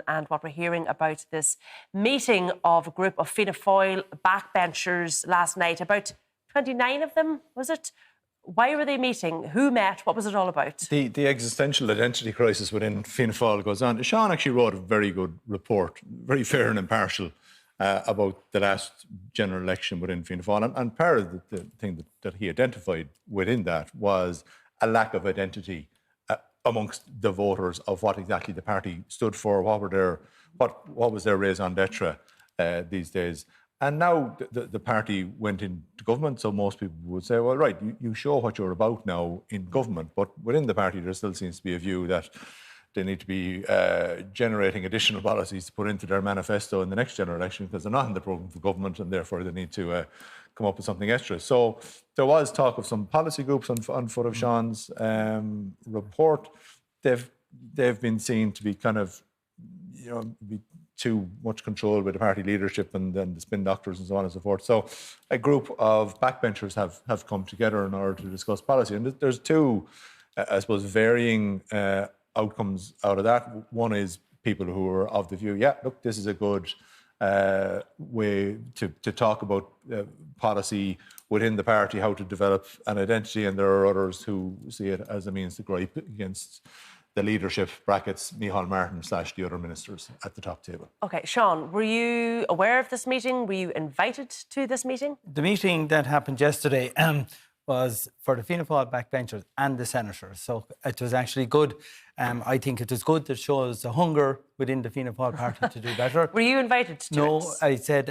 and what we're hearing about this meeting of a group of Fianna Fáil backbenchers last night. About 29 of them, was it? Why were they meeting? Who met? What was it all about? The existential identity crisis within Fianna Fáil goes on. Seán actually wrote a very good report, very fair and impartial, about the last general election within Fianna Fáil. And part of the thing that he identified within that was a lack of identity amongst the voters of what exactly the party stood for, what was their raison d'etre these days. And now the party went into government, so most people would say, well, right, you show what you're about now in government, but within the party there still seems to be a view that they need to be generating additional policies to put into their manifesto in the next general election because they're not in the programme for government and therefore they need to come up with something extra. So there was talk of some policy groups on foot of Seán's report. They've been seen to be kind of, be too much control by the party leadership and then the spin doctors and so on and so forth. So a group of backbenchers have come together in order to discuss policy. And there's two, I suppose, varying outcomes out of that. One is people who are of the view, yeah, look, this is a good way to talk about policy within the party, how to develop an identity, and there are others who see it as a means to gripe against the leadership, brackets, Micheál Martin / the other ministers at the top table. OK, Seán, were you aware of this meeting? Were you invited to this meeting? The meeting that happened yesterday was for the Fianna Fáil backbenchers and the senators. So it was actually good. I think it was good that shows the hunger within the Fianna Fáil party to do better. Were you invited to it? No, I said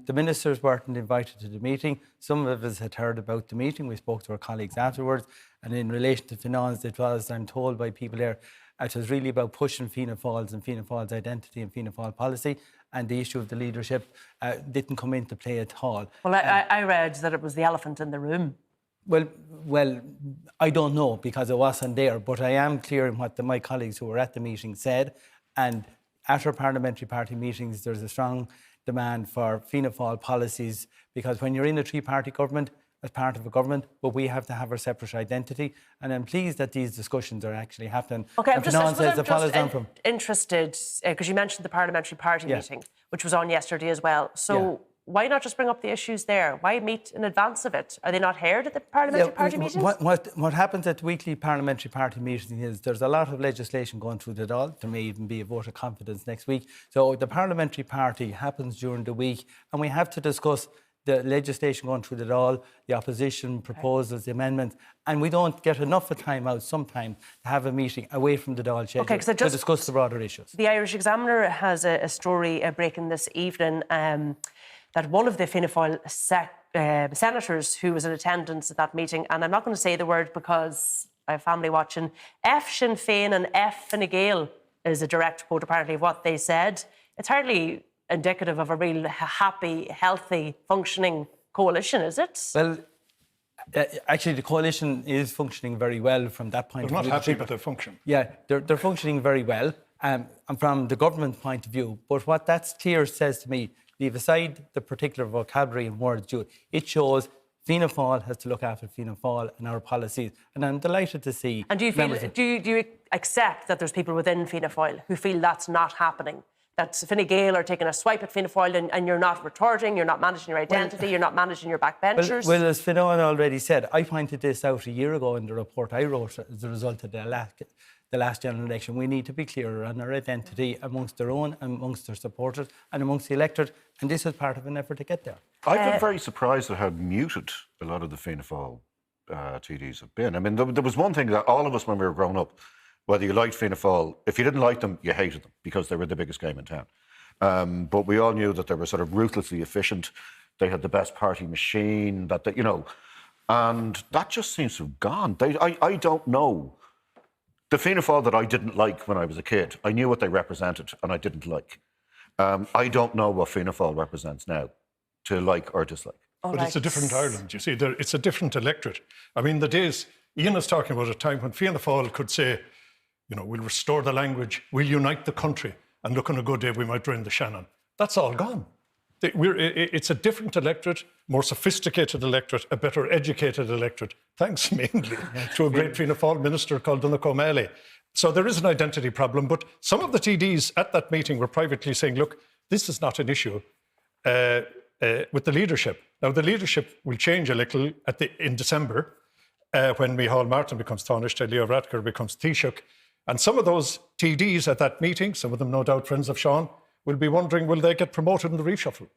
the ministers weren't invited to the meeting. Some of us had heard about the meeting. We spoke to our colleagues afterwards. And in relation to finance, it was, I'm told by people there, it was really about pushing Fianna Fáil's and Fianna Fáil's identity and Fianna Fáil policy, and the issue of the leadership didn't come into play at all. Well, I read that it was the elephant in the room. Well, I don't know because it wasn't there, but I am clear in what my colleagues who were at the meeting said. And at our parliamentary party meetings, there's a strong demand for Fianna Fáil policies because when you're in a three-party government, as part of a government, but we have to have our separate identity. And I'm pleased that these discussions are actually happening. OK, I'm just interested, because you mentioned the parliamentary party meeting, which was on yesterday as well. So why not just bring up the issues there? Why meet in advance of it? Are they not heard at the parliamentary party meetings? What happens at weekly parliamentary party meetings is there's a lot of legislation going through the Dáil. There may even be a vote of confidence next week. So the parliamentary party happens during the week, and we have to discuss the legislation going through the Dáil, the opposition proposals, the amendments, and we don't get enough of time out sometimes to have a meeting away from the Dáil schedule to discuss the broader issues. The Irish Examiner has a story breaking this evening that one of the Fianna Fáil senators who was in attendance at that meeting, and I'm not going to say the word because I have family watching, F Sinn Féin and F Fine Gael is a direct quote apparently of what they said. It's hardly indicative of a real happy, healthy, functioning coalition, is it? Well, actually, the coalition is functioning very well from that point of view. They're not happy, but they function. Yeah, they're functioning very well, and from the government point of view. But what that clear says to me, leave aside the particular vocabulary and words, it shows Fianna Fáil has to look after Fianna Fáil and our policies, and I'm delighted to see. And do you accept that there's people within Fianna Fáil who feel that's not happening? That Fine Gael are taking a swipe at Fianna Fáil and you're not retorting, you're not managing your identity, you're not managing your backbenchers? Well, as Fionnán already said, I pointed this out a year ago in the report I wrote as a result of the last general election. We need to be clearer on our identity amongst their own, amongst their supporters and amongst the electorate, and this is part of an effort to get there. I've been very surprised at how muted a lot of the Fianna Fáil TDs have been. I mean, there was one thing that all of us when we were growing up, whether you liked Fianna Fáil, if you didn't like them, you hated them because they were the biggest game in town. But we all knew that they were sort of ruthlessly efficient. They had the best party machine, and that just seems to have gone. I don't know. The Fianna Fáil that I didn't like when I was a kid, I knew what they represented and I didn't like. I don't know what Fianna Fáil represents now, to like or dislike. But it's a different Ireland, you see. It's a different electorate. I mean, the days, Ian is talking about a time when Fianna Fáil could say, we'll restore the language, we'll unite the country, and look, on a good day, we might drain the Shannon. That's all gone. It's a different electorate, more sophisticated electorate, a better educated electorate, thanks mainly to a great Fianna Fáil minister called Donna O'Malley. So there is an identity problem, but some of the TDs at that meeting were privately saying, look, this is not an issue with the leadership. Now, the leadership will change a little in December when Micheál Martin becomes Taoiseach, Leo Varadkar becomes Taoiseach. And some of those TDs at that meeting, some of them no doubt friends of Seán, will be wondering, will they get promoted in the reshuffle?